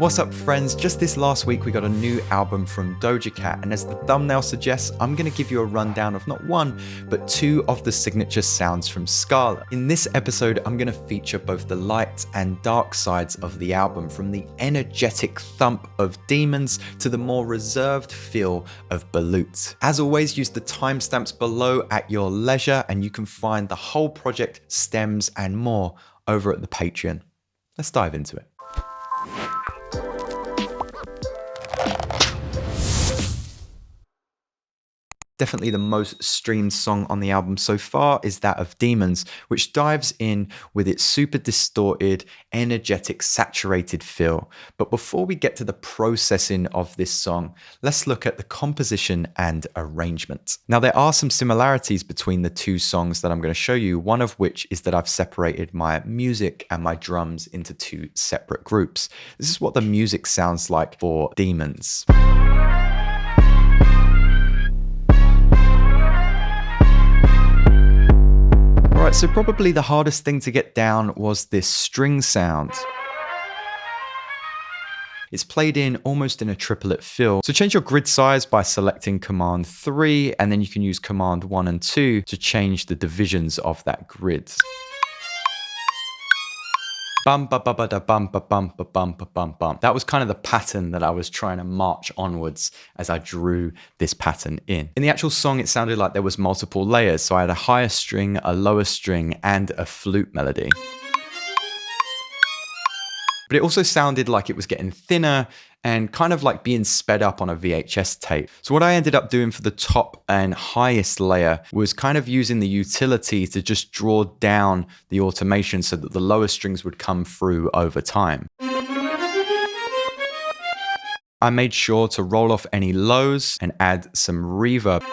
What's up, friends? Just this last week we got a new album from Doja Cat, and as the thumbnail suggests, I'm going to give you a rundown of not one, but two of the signature sounds from Scala. In this episode, I'm going to feature both the light and dark sides of the album, from the energetic thump of Demons to the more reserved feel of Balut. As always, use the timestamps below at your leisure, and you can find the whole project, stems, and more over at the Patreon. Let's dive into it. Definitely the most streamed song on the album so far is that of Demons, which dives in with its super distorted, energetic, saturated feel. But before we get to the processing of this song, let's look at the composition and arrangement. Now, there are some similarities between the two songs that I'm going to show you, one of which is that I've separated my music and my drums into two separate groups. This is what the music sounds like for Demons. Alright, so probably the hardest thing to get down was this string sound. It's played in almost in a triplet fill. So change your grid size by selecting Command 3, and then you can use Command 1 and 2 to change the divisions of that grid. Bum ba ba ba da bum ba bum ba bum ba bum bum. That was kind of the pattern that I was trying to march onwards as I drew this pattern in. In the actual song, it sounded like there was multiple layers. So I had a higher string, a lower string, and a flute melody. But it also sounded like it was getting thinner and kind of like being sped up on a VHS tape. So what I ended up doing for the top and highest layer was kind of using the utility to just draw down the automation so that the lower strings would come through over time. I made sure to roll off any lows and add some reverb.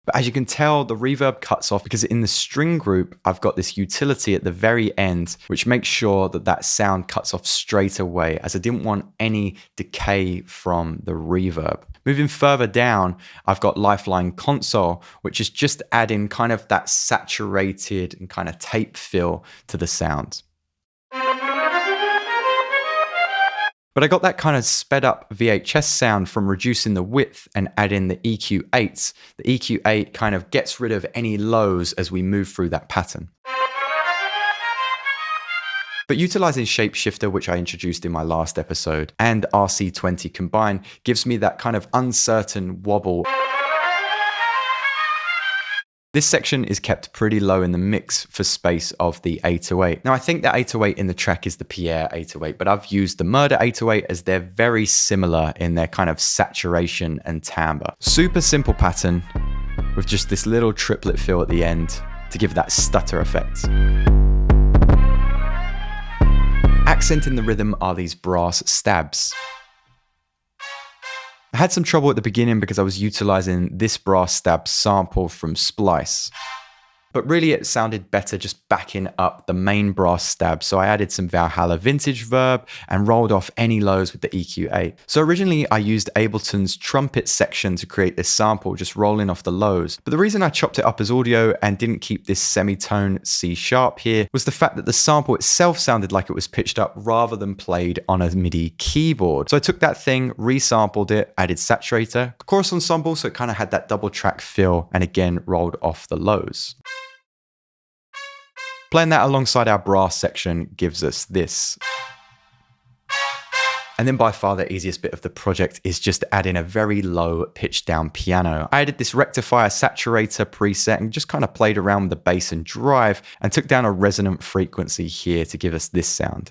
But as you can tell, the reverb cuts off because in the string group, I've got this utility at the very end, which makes sure that that sound cuts off straight away, as I didn't want any decay from the reverb. Moving further down, I've got Lifeline Console, which is just adding kind of that saturated and kind of tape feel to the sound. But I got that kind of sped up VHS sound from reducing the width and adding the EQ8. The EQ8 kind of gets rid of any lows as we move through that pattern. But utilizing Shapeshifter, which I introduced in my last episode, and RC20 combined gives me that kind of uncertain wobble. This section is kept pretty low in the mix for space of the 808. Now, I think the 808 in the track is the Pierre 808, but I've used the Murder 808 as they're very similar in their kind of saturation and timbre. Super simple pattern with just this little triplet fill at the end to give that stutter effect. Accenting the rhythm are these brass stabs. I had some trouble at the beginning because I was utilizing this brass stab sample from Splice. But really it sounded better just backing up the main brass stab, so I added some Valhalla vintage verb and rolled off any lows with the EQ8. So originally I used Ableton's trumpet section to create this sample, just rolling off the lows. But the reason I chopped it up as audio and didn't keep this semitone C sharp here was the fact that the sample itself sounded like it was pitched up rather than played on a MIDI keyboard. So I took that thing, resampled it, added saturator, chorus ensemble, so it kind of had that double track feel, and again rolled off the lows. Playing that alongside our brass section gives us this. And then by far the easiest bit of the project is just adding a very low pitch down piano. I added this rectifier saturator preset and just kind of played around with the bass and drive and took down a resonant frequency here to give us this sound.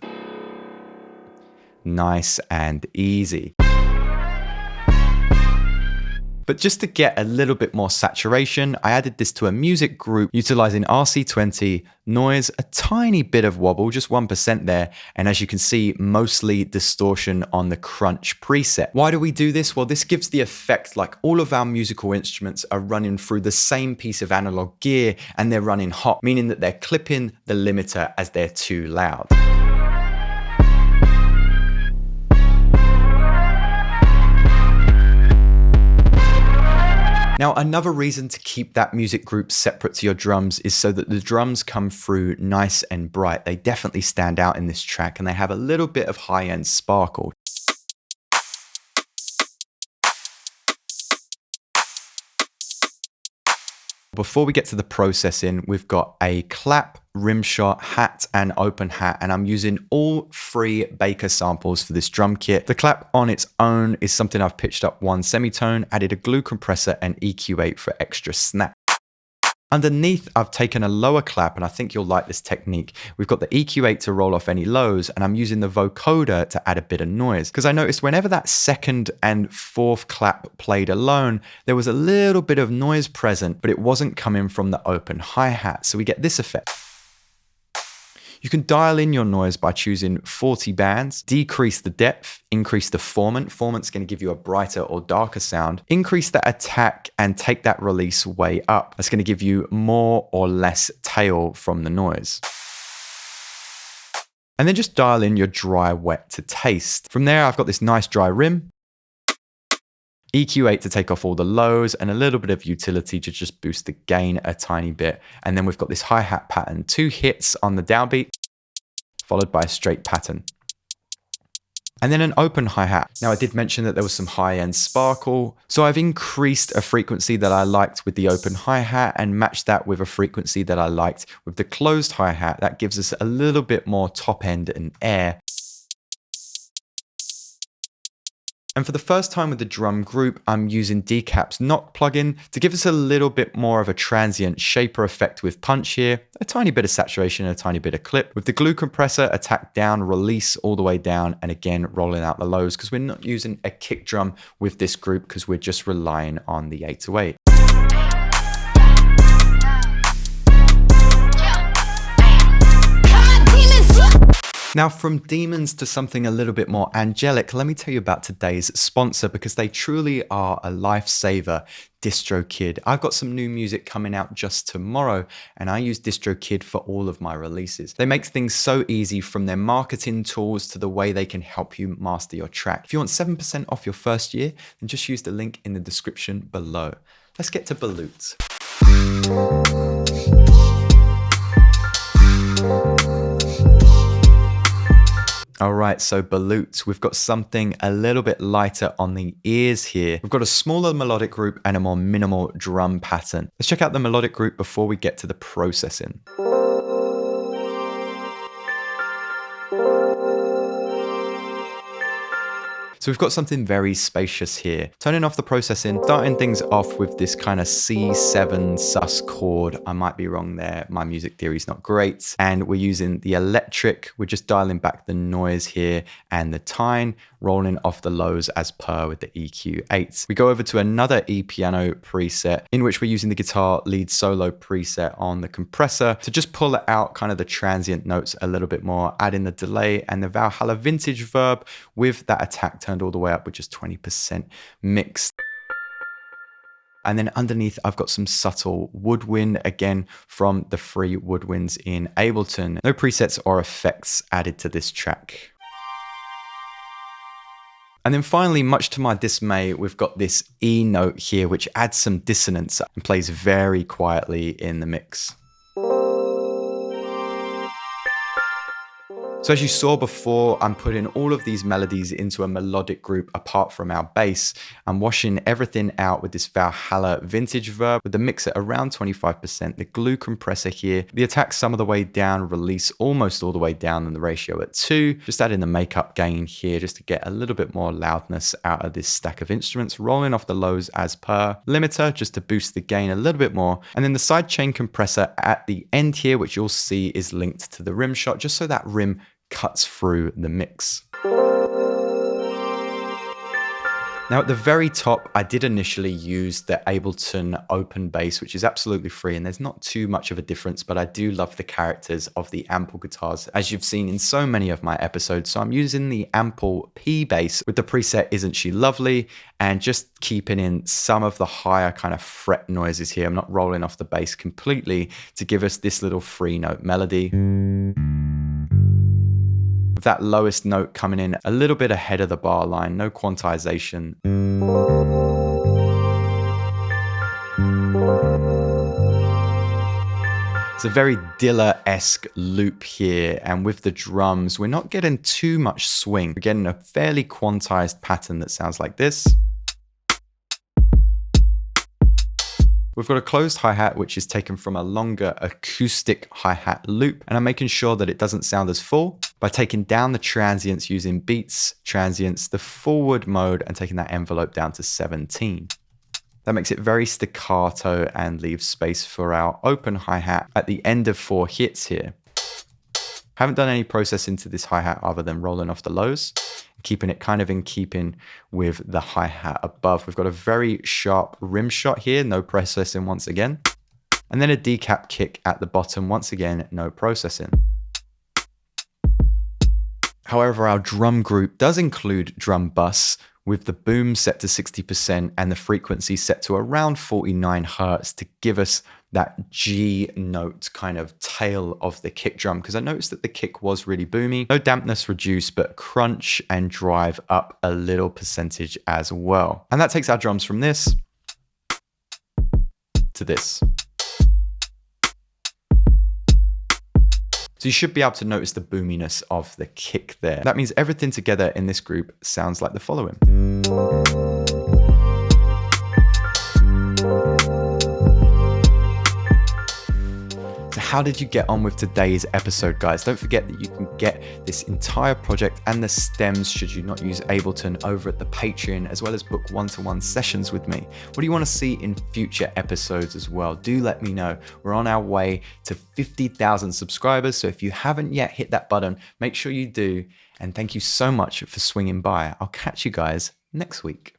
Nice and easy. But just to get a little bit more saturation, I added this to a music group utilizing RC20, noise, a tiny bit of wobble, just 1% there, and as you can see, mostly distortion on the crunch preset. Why do we do this? Well, this gives the effect like all of our musical instruments are running through the same piece of analog gear and they're running hot, meaning that they're clipping the limiter as they're too loud. Now, another reason to keep that music group separate to your drums is so that the drums come through nice and bright. They definitely stand out in this track and they have a little bit of high-end sparkle. Before we get to the processing, we've got a clap, rim shot, hat, and open hat, and I'm using all 3 Baker samples for this drum kit. The clap on its own is something I've pitched up 1 semitone, added a glue compressor and EQ8 for extra snap. Underneath, I've taken a lower clap, and I think you'll like this technique. We've got the EQ8 to roll off any lows, and I'm using the vocoder to add a bit of noise. Because I noticed whenever that 2nd and 4th clap played alone, there was a little bit of noise present, but it wasn't coming from the open hi-hat. So we get this effect. You can dial in your noise by choosing 40 bands, decrease the depth, increase the formant. Formant's going to give you a brighter or darker sound. Increase the attack and take that release way up. That's going to give you more or less tail from the noise. And then just dial in your dry wet to taste. From there, I've got this nice dry rim. EQ8 to take off all the lows and a little bit of utility to just boost the gain a tiny bit. And then we've got this hi-hat pattern, 2 hits on the downbeat, followed by a straight pattern. And then an open hi-hat. Now I did mention that there was some high-end sparkle. So I've increased a frequency that I liked with the open hi-hat and matched that with a frequency that I liked with the closed hi-hat. That gives us a little bit more top end and air. And for the first time with the drum group, I'm using Decap's knock plugin to give us a little bit more of a transient shaper effect with punch here, a tiny bit of saturation, a tiny bit of clip. With the glue compressor, attack down, release all the way down, and again, rolling out the lows because we're not using a kick drum with this group because we're just relying on the 808. Now, from demons to something a little bit more angelic, let me tell you about today's sponsor because they truly are a lifesaver, DistroKid. I've got some new music coming out just tomorrow and I use DistroKid for all of my releases. They make things so easy from their marketing tools to the way they can help you master your track. If you want 7% off your first year, then just use the link in the description below. Let's get to Balut. All right, so Balut, we've got something a little bit lighter on the ears here. We've got a smaller melodic group and a more minimal drum pattern. Let's check out the melodic group before we get to the processing. So we've got something very spacious here. Turning off the processing, starting things off with this kind of C7 sus chord. I might be wrong there. My music theory is not great. And we're using the electric. We're just dialing back the noise here and the tine, rolling off the lows as per with the EQ8. We go over to another E-piano preset in which we're using the guitar lead solo preset on the compressor to just pull out kind of the transient notes a little bit more, add in the delay and the Valhalla vintage verb with that attack turned all the way up, which is 20% mixed. And then underneath, I've got some subtle woodwind, again, from the free woodwinds in Ableton. No presets or effects added to this track. And then finally, much to my dismay, we've got this E note here, which adds some dissonance and plays very quietly in the mix. So as you saw before, I'm putting all of these melodies into a melodic group apart from our bass. I'm washing everything out with this Valhalla vintage verb with the mix at around 25%, the glue compressor here, the attack some of the way down, release almost all the way down and the ratio at 2. Just adding the makeup gain here just to get a little bit more loudness out of this stack of instruments, rolling off the lows as per, limiter just to boost the gain a little bit more, and then the sidechain compressor at the end here, which you'll see is linked to the rim shot, just so that rim cuts through the mix. Now at the very top, I did initially use the Ableton open bass, which is absolutely free and there's not too much of a difference, but I do love the characters of the Ample guitars, as you've seen in so many of my episodes. So I'm using the Ample P bass with the preset Isn't She Lovely, and just keeping in some of the higher kind of fret noises here. I'm not rolling off the bass completely to give us this little free note melody. With that lowest note coming in a little bit ahead of the bar line, no quantization. It's a very Dilla-esque loop here, and with the drums, we're not getting too much swing. We're getting a fairly quantized pattern that sounds like this. We've got a closed hi-hat, which is taken from a longer acoustic hi-hat loop, and I'm making sure that it doesn't sound as full by taking down the transients using Beats, Transients, the forward mode, and taking that envelope down to 17. That makes it very staccato and leaves space for our open hi-hat at the end of 4 hits here. Haven't done any processing to this hi-hat other than rolling off the lows, keeping it kind of in keeping with the hi-hat above. We've got a very sharp rim shot here, no processing once again. And then a decap kick at the bottom, once again, no processing. However, our drum group does include drum bus, with the boom set to 60% and the frequency set to around 49 Hertz to give us that G note kind of tail of the kick drum, because I noticed that the kick was really boomy. No dampness reduced, but crunch and drive up a little percentage as well. And that takes our drums from this to this. So you should be able to notice the boominess of the kick there. That means everything together in this group sounds like the following. So how did you get on with today's episode, guys? Don't forget that you can get this entire project and the stems, should you not use Ableton, over at the Patreon, as well as book one-to-one sessions with me. What do you want to see in future episodes as well? Do let me know. We're on our way to 50,000 subscribers, so if you haven't yet hit that button, make sure you do. And thank you so much for swinging by. I'll catch you guys next week.